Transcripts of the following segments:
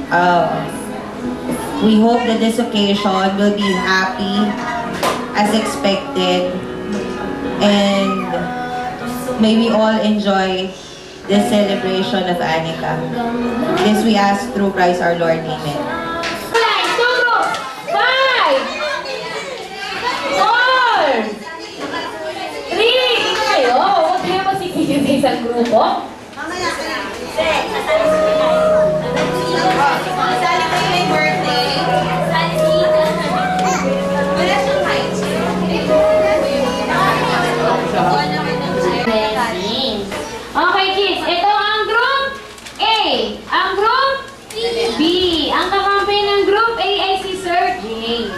We hope that this occasion will be happy as expected, and may we all enjoy this celebration of Anika. This we ask through Christ our Lord. Amen. Isang grupo. Mamaya ka na. Sasali ko yung birthday. Sasali ko. Wala siyang height. Okay kids, ito ang group A. Ang group B. Ang kakampi ng group A ay si Sir James.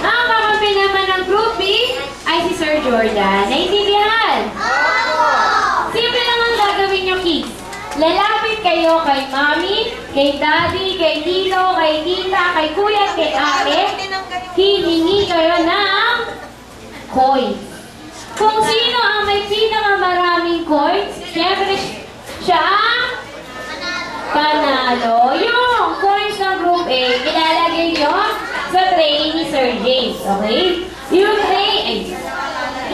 Ang kakampi naman ng group B ay si Sir Jordan. Naintindihan? Simple lang ang gagawin nyo, kids. Lalapit kayo kay mami, kay daddy, kay tito, kay tita, kay kuya, kay ate. Hihingi kayo ng coins. Kung sino ang may pinakamaraming coins, syempre siya ang panalo. Yung coins ng group A, ilalagay nyo sa tray ni Sir James. Okay? Yung tray,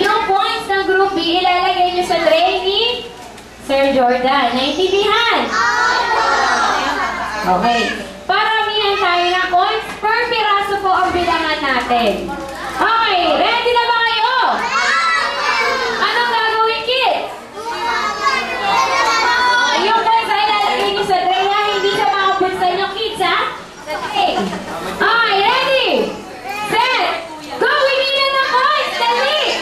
yung points ng group B, ilalagay nyo sa tray ni Sir Jordan. Naintindihan? Okay. Paramihan tayo ng coins. Per piraso po ang bilangan natin. Okay. Ready na ba kayo? Anong gagawin, kids? Yung coins ay ilalagay nyo sa tray na hindi sa mga bulsan yung kids, ha? Sa tray. Okay. Ready? Set! Go! Winnie na ng coins! Dali!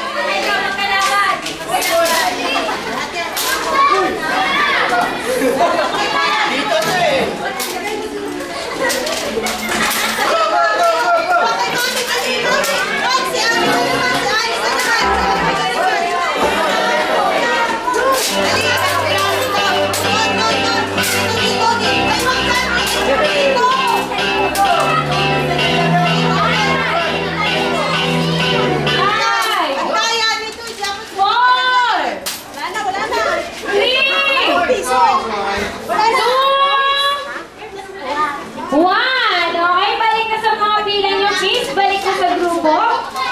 Dito to eh! Go, go, go, go,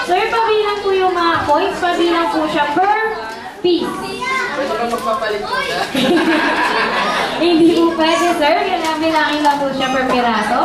Sir, pabilang po yung mga coins, pabilang po siya per piece. Pwede ka magpapalit po na? Hindi po pwede, sir. Bilangin lang po siya per piraso.